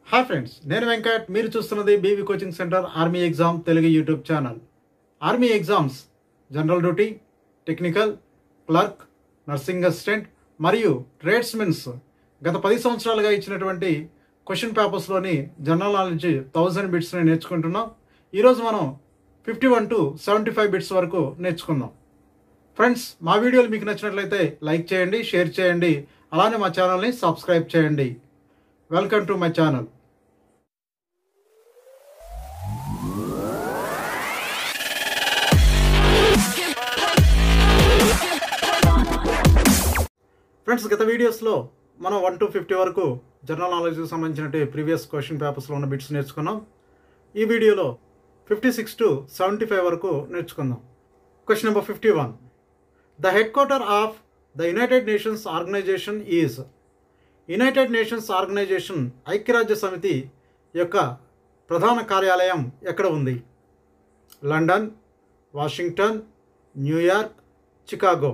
Hi friends, నేను వెంకట్. మీరు చూస్తున్నది BV coaching centre army exam Telugu YouTube channel. Army exams general duty, technical, clerk, nursing assistant మరియు tradesmens గత 10 సంవత్సరాలుగా ఇచ్చినటువంటి క్వశ్చన్ పేపర్స్లోని జనరల్ నాలెడ్జ్ 1000 బిట్స్ని నేర్చుకుంటున్నాం. ఈరోజు మనం 51 to 75 బిట్స్ వరకు నేర్చుకుందాం. ఫ్రెండ్స్, మా వీడియోలు మీకు నచ్చినట్లయితే లైక్ చేయండి, షేర్ చేయండి, అలానే మా ఛానల్ని సబ్స్క్రైబ్ చేయండి. Welcome to my channel. Friends, గత వీడియోస్లో మనం 1 to 50 వరకు జనరల్ నాలెడ్జ్కి సంబంధించిన ప్రీవియస్ క్వశ్చన్ పేపర్స్లో ఉన్న బిట్స్ నేర్చుకున్నాం. ఈ వీడియోలో 56 to 75 వరకు నేర్చుకుందాం. Question number 51. The head quarter of the United Nations organisation is. United Nations organisation ఐక్యరాజ్య సమితి యొక్క ప్రధాన కార్యాలయం ఎక్కడ ఉంది? London, Washington, New York, Chicago.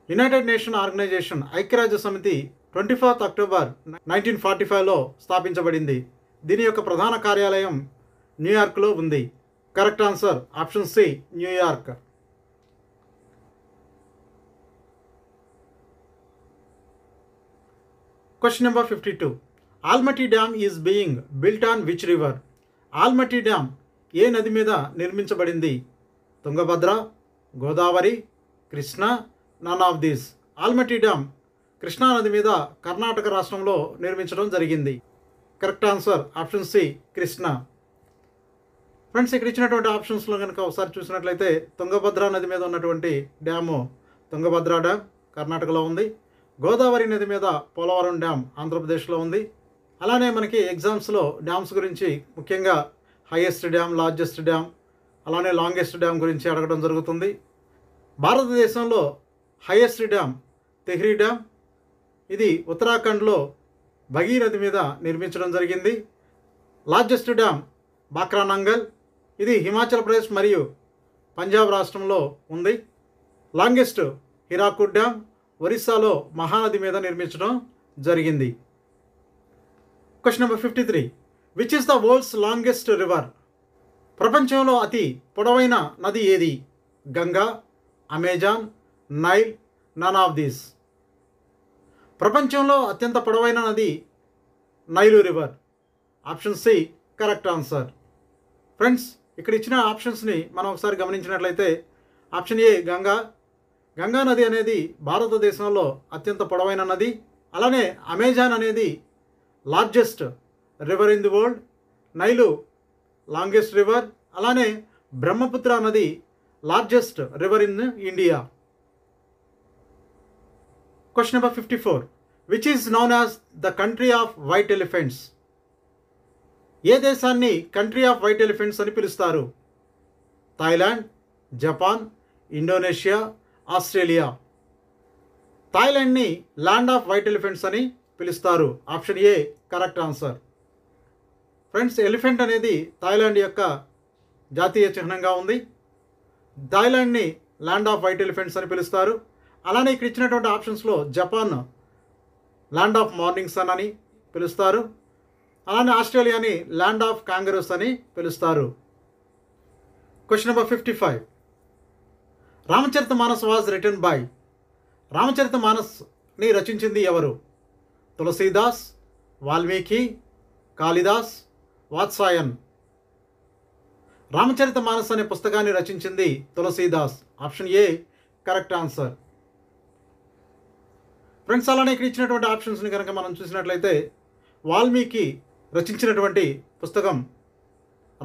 United Nation organisation ఐక్యరాజ్య సమితి 24th October 1945లో స్థాపించబడింది. దీని యొక్క ప్రధాన కార్యాలయం న్యూయార్క్లో ఉంది. Correct answer option C, New York. Question number 52. Almatti dam is being built on which river? Almatti dam ఏ నది మీద నిర్మించబడింది? Tungabhadra, Godavari, Krishna, none of these. Almatti dam Krishna నది మీద కర్ణాటక రాష్ట్రంలో నిర్మించడం జరిగింది. Correct answer option C, Krishna. Friends, ఇక్కడ ఇచ్చినటువంటి ఆప్షన్స్లో కనుక ఒకసారి చూసినట్లయితే తుంగభద్ర నది మీద ఉన్నటువంటి డ్యాము తుంగభద్ర డ్యామ్ కర్ణాటకలో ఉంది. గోదావరి నది మీద పోలవరం డ్యామ్ ఆంధ్రప్రదేశ్లో ఉంది. అలానే మనకి ఎగ్జామ్స్లో డ్యామ్స్ గురించి ముఖ్యంగా హైయెస్ట్ డ్యామ్, లార్జెస్ట్ డ్యామ్, అలానే లాంగెస్ట్ డ్యామ్ గురించి అడగడం జరుగుతుంది. భారతదేశంలో హైయెస్ట్ డ్యామ్ తెహ్రీ డ్యామ్. ఇది ఉత్తరాఖండ్లో భగీరథి మీద నిర్మించడం జరిగింది. Largest dam Bhakra Nangal. ఇది హిమాచల్ ప్రదేశ్ మరియు పంజాబ్ రాష్ట్రంలో ఉంది. లాంగెస్ట్ హిరాకుడ్ డ్యామ్ ఒరిస్సాలో మహానది మీద నిర్మించడం జరిగింది. Question number 53. Which is the world's longest river? ప్రపంచంలో అతి పొడవైన నది ఏది? Ganga, Amazon, Nile, none of these. ప్రపంచంలో అత్యంత పొడవైన నది Nile river. Option C correct answer. Friends, ఇక్కడ ఇచ్చిన ఆప్షన్స్ని మనం ఒకసారి గమనించినట్లయితే ఆప్షన్ ఏ గంగా. గంగా నది అనేది భారతదేశంలో అత్యంత పొడవైన నది. అలానే అమెజాన్ అనేది largest river in the world. Nile longest river. అలానే బ్రహ్మపుత్ర నది largest river in India. Question number 54. Which is known as the country of white elephants? ఏ దేశాన్ని కంట్రీ ఆఫ్ వైట్ ఎలిఫెంట్స్ అని పిలుస్తారు? Thailand, Japan, Indonesia, Australia. థాయిలాండ్ని land of white elephants అని పిలుస్తారు. Option A correct answer. Friends, elephant అనేది Thailand యొక్క జాతీయ చిహ్నంగా ఉంది. థాయిలాండ్ని ల్యాండ్ ఆఫ్ వైట్ ఎలిఫెంట్స్ అని పిలుస్తారు. అలానే ఇక్కడ ఇచ్చినటువంటి ఆప్షన్స్లో Japan land of morning sun అని పిలుస్తారు. అలానే ఆస్ట్రేలియాని ల్యాండ్ ఆఫ్ కాంగరూస్ అని పిలుస్తారు. Question number 55. Ramcharitmanas was written by. రామచరితమానస్ని రచించింది ఎవరు? తులసీదాస్, వాల్మీకి, కాళిదాస్, వాత్సాయన్. రామచరితమానస్ అనే పుస్తకాన్ని రచించింది Tulsidas. Option A correct answer. Friends, అలానే ఇక్కడ ఇచ్చినటువంటి ఆప్షన్స్ని కనుక మనం చూసినట్లయితే వాల్మీకి రచించినటువంటి పుస్తకం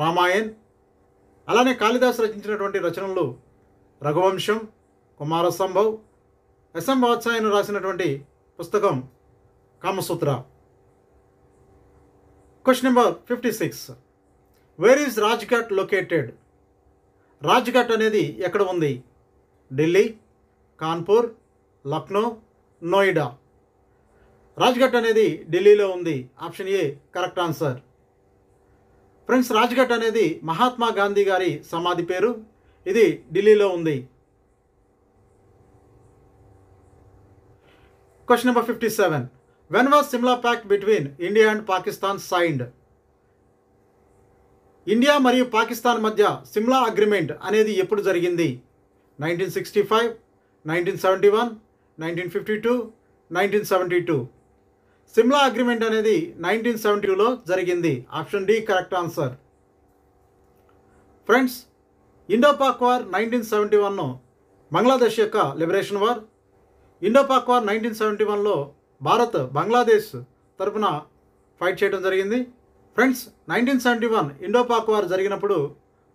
రామాయణ్. అలానే కాళిదాస్ రచించినటువంటి రచనలు రఘువంశం, కుమార సంభవ్. ఎస్ఎం వాత్సాయన్ రాసినటువంటి పుస్తకం Kamasutra. Question number 56. Where is Rajghat located? Rajghat అనేది ఎక్కడ ఉంది? ఢిల్లీ, కాన్పూర్, లక్నో, నోయిడా. రాజ్ఘాట్ అనేది ఢిల్లీలో ఉంది. Option A correct answer. Friends, Rajghat అనేది మహాత్మా గాంధీ గారి సమాధి పేరు. ఇది ఢిల్లీలో ఉంది. Question number 57. When was Shimla pact between India and Pakistan signed? India మరియు పాకిస్తాన్ మధ్య సిమ్లా అగ్రిమెంట్ అనేది ఎప్పుడు జరిగింది? 1965, 1971, 1952, 1972. సిమ్లా అగ్రిమెంట్ అనేది 1972లో జరిగింది. Option D correct answer. Friends, Indo Pak war 1971 Bangladesh యొక్క liberation war. Indo Pak war 1971లో భారత్ బంగ్లాదేశ్ తరపున ఫైట్ చేయడం జరిగింది. ఫ్రెండ్స్, 1971 ఇండో పాక్ వార్ జరిగినప్పుడు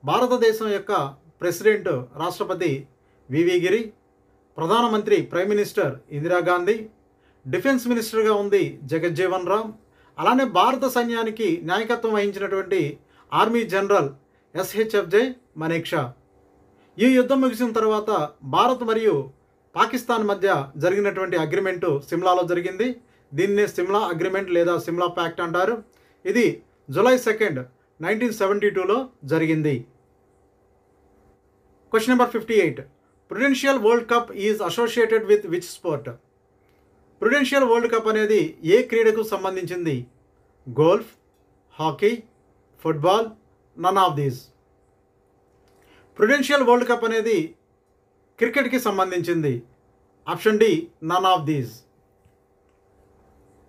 భారతదేశం యొక్క ప్రెసిడెంట్ రాష్ట్రపతి వివి గిరి, ప్రధానమంత్రి ప్రైమ్ మినిస్టర్ ఇందిరాగాంధీ, డిఫెన్స్ మినిస్టర్గా ఉంది జగజ్జీవన్ రామ్, అలానే భారత సైన్యానికి నాయకత్వం వహించినటువంటి ఆర్మీ జనరల్ ఎస్హెచ్ఎఫ్జే మనెక్షా. ఈ యుద్ధం ముగిసిన తర్వాత భారత్ మరియు పాకిస్తాన్ మధ్య జరిగినటువంటి అగ్రిమెంటు సిమ్లాలో జరిగింది. దీన్నే సిమ్లా అగ్రిమెంట్ లేదా సిమ్లా ప్యాక్ట్ అంటారు. ఇది జూలై 2, 1972లో జరిగింది. Question number 58. Prudential World Cup is associated with which sport? Prudential World Cup అనేది ఏ క్రీడకు సంబంధించింది? Golf, hockey, football, none of these. Prudential World Cup అనేది క్రికెట్కి సంబంధించింది. Option D none of these.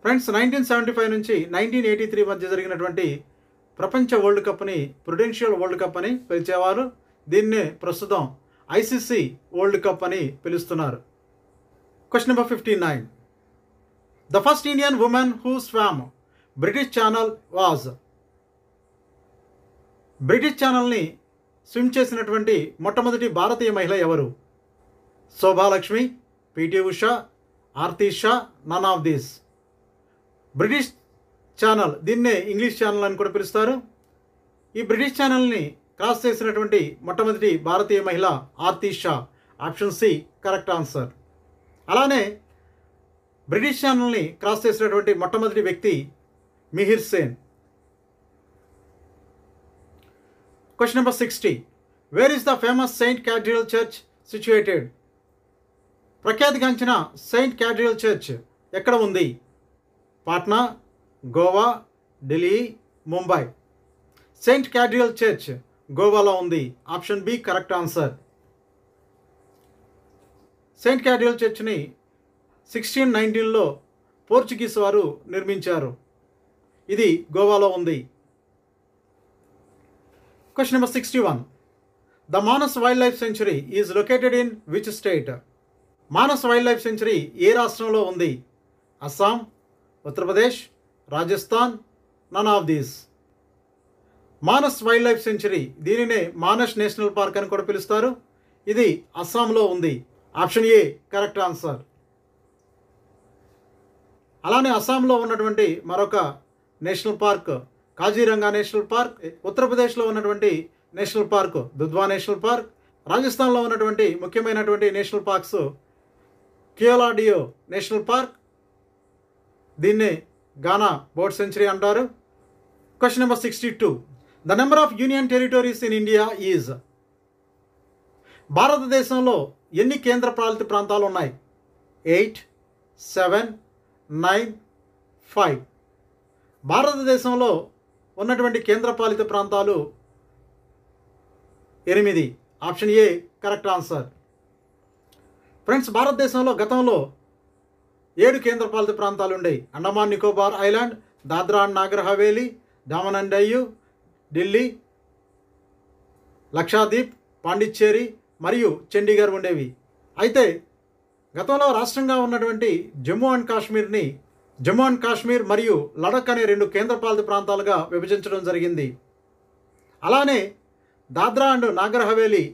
Friends, 1975 నుంచి 1983 మధ్య జరిగినటువంటి ప్రపంచ వరల్డ్ కప్ని ప్రుడెన్షియల్ వరల్డ్ కప్ అని పిలిచేవారు. దీన్నే ప్రస్తుతం ఐసీసీ వరల్డ్ కప్ అని పిలుస్తున్నారు. Question number 59. The first Indian women who swam British channel was? British ఛానల్ని స్విమ్ చేసినటువంటి మొట్టమొదటి భారతీయ మహిళ ఎవరు? Shobhalakshmi, PT Usha, Aarti Shah, none of these. British channel, దీన్నే ఇంగ్లీష్ ఛానల్ అని కూడా పిలుస్తారు. ఈ బ్రిటిష్ ఛానల్ని క్రాస్ చేసినటువంటి మొట్టమొదటి భారతీయ మహిళ Aarti Shah. Option C correct answer. అలానే బ్రిటిష్ ఛానల్ని క్రాస్ చేసినటువంటి మొట్టమొదటి వ్యక్తి Mihir Sen. Question number 60. Where is the famous saint cathedral church situated? ప్రఖ్యాతిగాంచిన సెయింట్ క్యాథడ్రల్ చర్చ్ ఎక్కడ ఉంది? Patna, Goa, Delhi, Mumbai. Saint cathedral church గోవాలో ఉంది. Option B correct answer. Saint cathedral చర్చ్ని 1619లో పోర్చుగీస్ వారు నిర్మించారు. ఇది గోవాలో ఉంది. Question number 61. The Manas wildlife sanctuary is located in which state? Manas wildlife sanctuary ఏ రాష్ట్రంలో ఉంది? Assam, Uttar Pradesh, Rajasthan, none of these. Manas wildlife sanctuary, దీనినే మానస్ నేషనల్ పార్క్ అని కూడా పిలుస్తారు. ఇది అస్సాంలో ఉంది. Option A correct answer. అలానే అస్సాంలో ఉన్నటువంటి మరొక national park Kaziranga national park, ఉత్తరప్రదేశ్లో ఉన్నటువంటి national park Dudhwa national park, రాజస్థాన్లో ఉన్నటువంటి ముఖ్యమైనటువంటి national parks Keoladeo national park, దీన్నే గానా బర్డ్ సెంచురీ అంటారు. Question number 62. The number of union territories in India is? భారతదేశంలో ఎన్ని కేంద్ర పాలిత ప్రాంతాలు ఉన్నాయి? 8, 7, 9, 5. భారతదేశంలో ఉన్నటువంటి కేంద్ర పాలిత ప్రాంతాలు 8. Option A correct answer. Friends, భారతదేశంలో గతంలో 7 కేంద్రపాలిత ప్రాంతాలు ఉండేవి. Andaman Nicobar island, Dadra and Nagar Haveli, Daman and Diu, Delhi, Lakshadweep, Pondicherry మరియు చండీగఢ్ ఉండేవి. అయితే గతంలో రాష్ట్రంగా ఉన్నటువంటి జమ్మూ అండ్ కాశ్మీర్ మరియు లడఖ్ అనే 2 కేంద్రపాలిత ప్రాంతాలుగా విభజించడం జరిగింది. అలానే దాద్రా అండ్ నాగర్ హవేలీ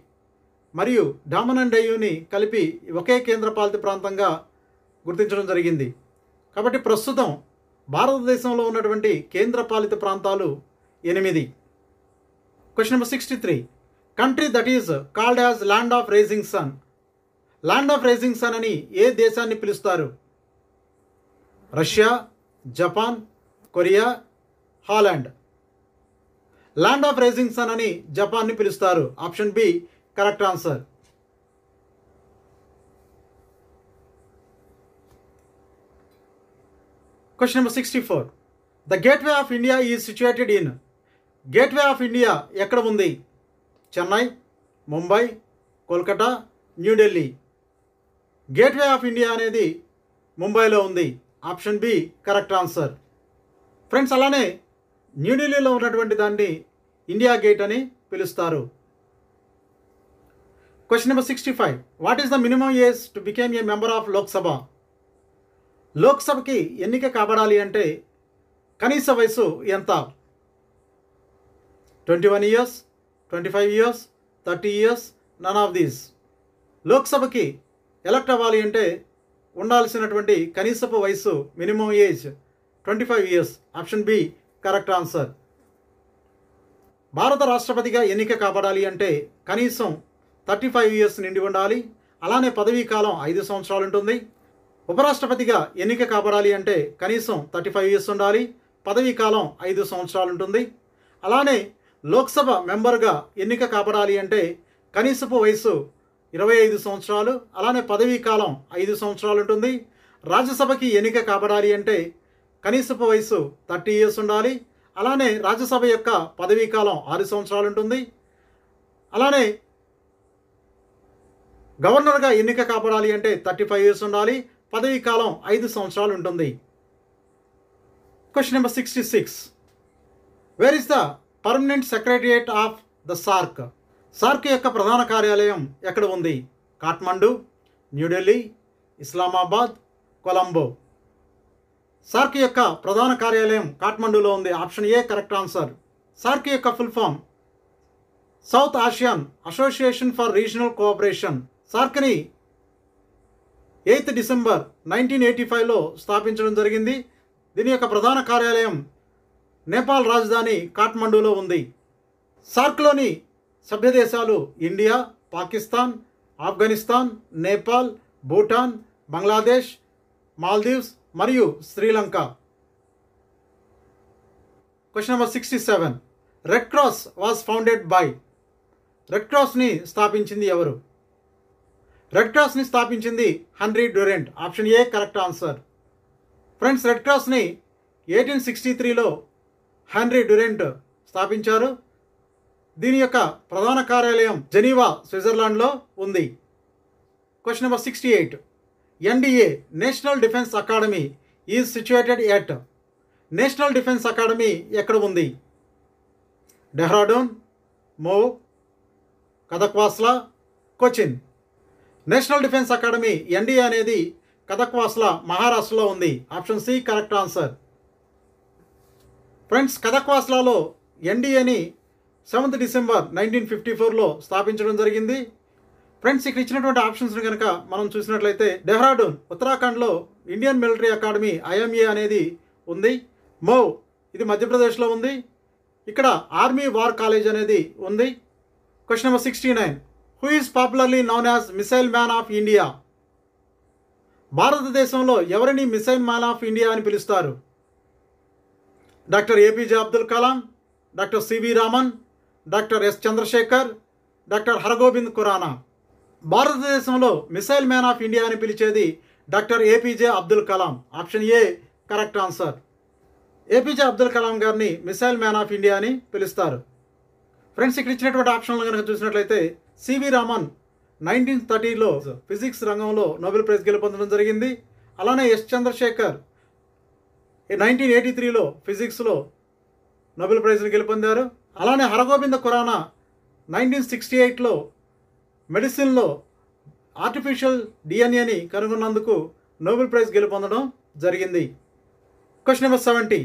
మరియు డామన్ అండ్ డయ్యూని కలిపి ఒకే కేంద్రపాలిత ప్రాంతంగా గుర్తించడం జరిగింది. కాబట్టి ప్రస్తుతం భారతదేశంలో ఉన్నటువంటి కేంద్రపాలిత ప్రాంతాలు 8. Question number 63. Country that is called as land of rising sun. Land of rising sun అని ఏ దేశాన్ని పిలుస్తారు? Russia, Japan, Korea, Holland. Land of rising sun అని జపాన్ని పిలుస్తారు. Option B correct answer. Question number 64. The gateway of India is situated in. Gateway of India ఎక్కడ ఉంది? Chennai, Mumbai, Kolkata, New Delhi. Gateway of India అనేది ముంబైలో ఉంది. Option B correct answer. Friends, అలానే న్యూఢిల్లీలో ఉన్నటువంటి దాన్ని ఇండియా గేట్ అని పిలుస్తారు. Question number 65. What is the minimum age to became a member of Lok Sabha? లోక్సభకి ఎన్నిక కాబడాలి అంటే కనీస వయసు ఎంత? 21 years, 25 years, 30 years, none of these. లోక్సభకి ఎలక్ట్ అవ్వాలి అంటే ఉండాల్సినటువంటి కనీసపు వయసు minimum age 25 years. Option B correct answer. భారత రాష్ట్రపతిగా ఎన్నిక కాబడాలి అంటే కనీసం 35 ఇయర్స్ నిండి ఉండాలి. అలానే పదవీ కాలం 5 సంవత్సరాలు ఉంటుంది. ఉపరాష్ట్రపతిగా ఎన్నిక కాబడాలి అంటే కనీసం 35 ఇయర్స్ ఉండాలి. పదవీ కాలం 5 సంవత్సరాలు ఉంటుంది. అలానే లోక్సభ మెంబర్గా ఎన్నిక కాబడాలి అంటే కనీసపు వయసు 25 సంవత్సరాలు. అలానే పదవీ కాలం 5 సంవత్సరాలు ఉంటుంది. రాజ్యసభకి ఎన్నిక కాబడాలి అంటే కనీసపు వయసు 30 ఇయర్స్ ఉండాలి. అలానే రాజ్యసభ యొక్క పదవీ కాలం 6 సంవత్సరాలు ఉంటుంది. అలానే గవర్నర్గా ఎన్నిక కాబడాలి అంటే 35 ఇయర్స్ ఉండాలి. పదవీ కాలం 5 సంవత్సరాలు ఉంటుంది. Question number 66. Where is the permanent secretariat of the SAARC? SAARC యొక్క ప్రధాన కార్యాలయం ఎక్కడ ఉంది? కాఠ్మండు, న్యూఢిల్లీ, ఇస్లామాబాద్, కొలంబో. సార్క్ యొక్క ప్రధాన కార్యాలయం కాఠ్మండూలో ఉంది. Option A correct answer. SAARC యొక్క full form South Asian association for regional cooperation. సార్క్ని 8 డిసెంబర్ 1985లో స్థాపించడం జరిగింది. దీని యొక్క ప్రధాన కార్యాలయం నేపాల్ రాజధాని కాఠ్మండూలో ఉంది. సార్క్లోని సభ్య దేశాలు ఇండియా, పాకిస్తాన్, ఆఫ్ఘనిస్తాన్, నేపాల్, భూటాన్, బంగ్లాదేశ్, మాల్దీవ్స్ మరియు Sri Lanka. Question number 67. Red cross was founded by. Red క్రాస్ని స్థాపించింది ఎవరు? రెడ్ క్రాస్ని స్థాపించింది Henry Durant. Option A correct answer. Friends, red క్రాస్ని 1863లో హెన్రీ డ్యూరెంట్ స్థాపించారు. దీని యొక్క ప్రధాన కార్యాలయం జెనీవా, స్విట్జర్లాండ్లో ఉంది. Question number 68. NDA national defence academy is situated at. National defence academy ఎక్కడ ఉంది? డెహ్రాడూన్, మో, Khadakwasla, Cochin. National defence academy NDA అనేది కథక్వాస్లా, మహారాష్ట్రలో ఉంది. Option C correct answer. Friends, కథక్వాస్లాలో ఎన్డీఏని 7 డిసెంబర్ 1954లో స్థాపించడం జరిగింది. ఫ్రెండ్స్, ఇక్కడ ఇచ్చినటువంటి ఆప్షన్స్ని కనుక మనం చూసినట్లయితే డెహ్రాడూన్, ఉత్తరాఖండ్లో ఇండియన్ మిలిటరీ అకాడమీ ఐఎంఏ అనేది ఉంది. మో ఇది మధ్యప్రదేశ్లో ఉంది. ఇక్కడ ఆర్మీ వార్ కాలేజ్ అనేది ఉంది. Question number 69. Who is popularly known as missile man of India? భారతదేశంలో ఎవరిని మిసైల్ మ్యాన్ ఆఫ్ ఇండియా అని పిలుస్తారు? Doctor APJ Abdul Kalam, doctor CV Raman, doctor S Chandrasekhar, doctor Hargobind Khorana. భారతదేశంలో మిసైల్ మ్యాన్ ఆఫ్ ఇండియా అని పిలిచేది doctor APJ Abdul Kalam. Option A correct answer. APJ Abdul Kalam గారిని missile man of India అని పిలుస్తారు. ఫ్రెండ్స్, ఇక్కడ ఇచ్చినటువంటి ఆప్షన్లు కనుక చూసినట్లయితే సివి రామన్ 1930లో ఫిజిక్స్ రంగంలో నోబెల్ ప్రైజ్ గెలుపొందడం జరిగింది. అలానే ఎస్ చంద్రశేఖర్ 1983లో ఫిజిక్స్లో నోబెల్ ప్రైజ్ని గెలుపొందారు. అలానే హరగోబింద ఖురానా 1968లో మెడిసిన్లో ఆర్టిఫిషియల్ డిఎన్ఏని కనుగొన్నందుకు నోబెల్ ప్రైజ్ గెలుపొందడం జరిగింది. Question number 70.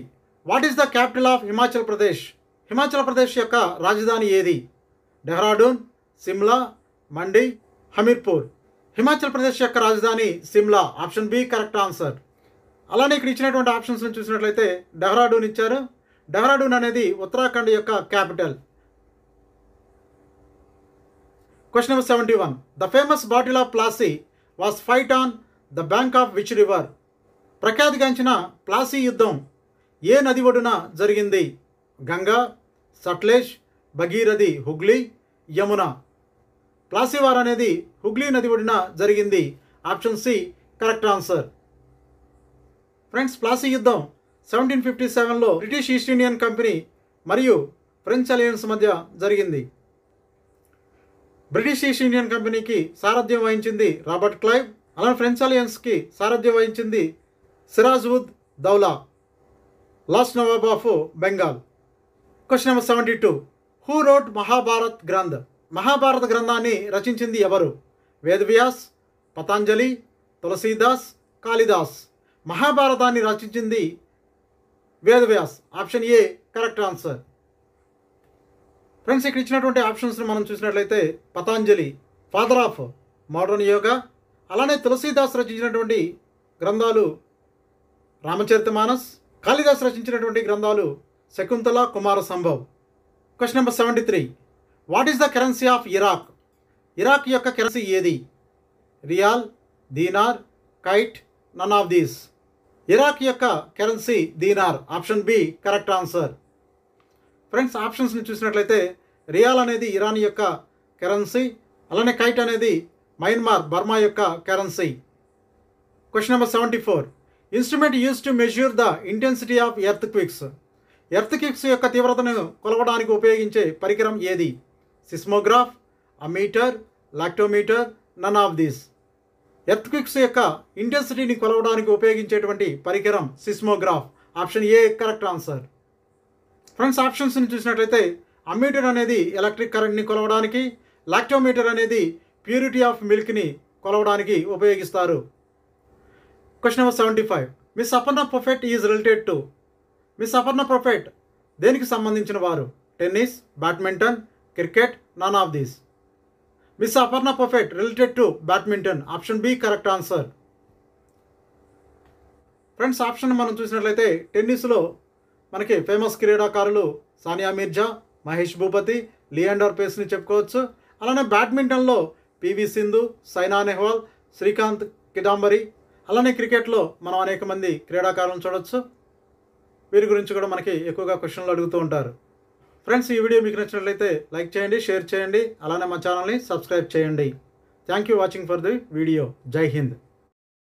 What is the capital of Himachal Pradesh? Himachal Pradesh యొక్క రాజధాని ఏది? డెహ్రాడూన్, సిమ్లా, మండి, హమీర్పూర్. హిమాచల్ ప్రదేశ్ యొక్క రాజధాని Shimla. Option B correct answer. అలానే ఇక్కడ ఇచ్చినటువంటి ఆప్షన్స్ని చూసినట్లయితే డెహ్రాడూన్ ఇచ్చారు. డెహ్రాడూన్ అనేది ఉత్తరాఖండ్ యొక్క capital. Question number 71. The famous battle of Plassey was fight on the bank of which river? ప్రఖ్యాతిగాంచిన ప్లాసీ యుద్ధం ఏ నది ఒడ్డున జరిగింది? గంగా, సట్లెజ్, భగీరథి, హుగ్లీ, యమున. ప్లాసీ వార్ అనేది హుగ్లీ నది ఒడ్డున జరిగింది. Option C correct answer. Friends, Plassey యుద్ధం 1757లో బ్రిటిష్ ఈస్ట్ ఇండియన్ కంపెనీ మరియు ఫ్రెంచ్ అలయన్స్ మధ్య జరిగింది. బ్రిటిష్ ఈస్ట్ ఇండియన్ కంపెనీకి సారథ్యం వహించింది రాబర్ట్ క్లైవ్. అలానే ఫ్రెంచ్ అలయన్స్కి సారథ్యం వహించింది Siraj ud Daula, last nawab of Bengal. Question number 72. Who wrote Mahabharat granth? Mahabharata గ్రంథాన్ని రచించింది ఎవరు? వేదవ్యాస్, పతాంజలి, తులసీదాస్, కాళిదాస్. మహాభారతాన్ని రచించింది Vedvyas. Option A correct answer. Friends, ఇక్కడ ఇచ్చినటువంటి ఆప్షన్స్ని మనం చూసినట్లయితే Patanjali father of modern yoga, అలానే తులసీదాస్ రచించినటువంటి గ్రంథాలు రామచరితమానస్, కాళిదాస్ రచించినటువంటి గ్రంథాలు Shakuntala, Kumara Sambhav. Question number 73. What is the currency of Iraq? Iraq యొక్క కరెన్సీ ఏది? Riyal, dinar, kyat, none of these. Iraq యొక్క currency dinar. Option B correct answer. Friends, ఆప్షన్స్ని చూసినట్లయితే రియాల్ అనేది ఇరాన్ యొక్క కరెన్సీ, అలానే కైట్ అనేది మయన్మార్ బర్మా యొక్క currency. Question number 74. Instrument use to measure the intensity of earthquakes? Earthquakes యొక్క తీవ్రతను కొలవడానికి ఉపయోగించే పరికరం ఏది? Seismograph, ammeter, lactometer, none of these. Earthquakes యొక్క ఇంటెన్సిటీని కొలవడానికి ఉపయోగించేటువంటి పరికరం seismograph. Option A correct answer. Friends, ఆప్షన్స్ని చూసినట్లయితే అమ్మీటర్ అనేది ఎలక్ట్రిక్ కరెంట్ని కొలవడానికి, లాక్టోమీటర్ అనేది ప్యూరిటీ ఆఫ్ మిల్క్ని కొలవడానికి ఉపయోగిస్తారు. Question number 75. Miss Aparna Popat is related to? Miss Aparna Popat దేనికి సంబంధించిన వారు? Tennis, badminton, cricket, none of these. Miss Aparna Popat related to badminton. Option B correct answer. Friends, option మనం చూసినట్లయితే టెన్నిస్లో మనకి ఫేమస్ క్రీడాకారులు సానియా మిర్జా, మహేష్ భూపతి, లియాండర్ పేస్ని చెప్పుకోవచ్చు. అలానే బ్యాడ్మింటన్లో పివి సింధు, సైనా నెహ్వాల్, శ్రీకాంత్, కిదాంబరి. అలానే క్రికెట్లో మనం అనేక మంది క్రీడాకారులను చూడవచ్చు. వీరి గురించి కూడా మనకి ఎక్కువగా క్వశ్చన్లు అడుగుతూ ఉంటారు. ఫ్రెండ్స్, ఈ వీడియో మీకు నచ్చినట్లయితే లైక్ చేయండి, షేర్ చేయండి, అలానే మా ఛానల్ని సబ్స్క్రైబ్ చేయండి. Thank you watching for the video. జై హింద్.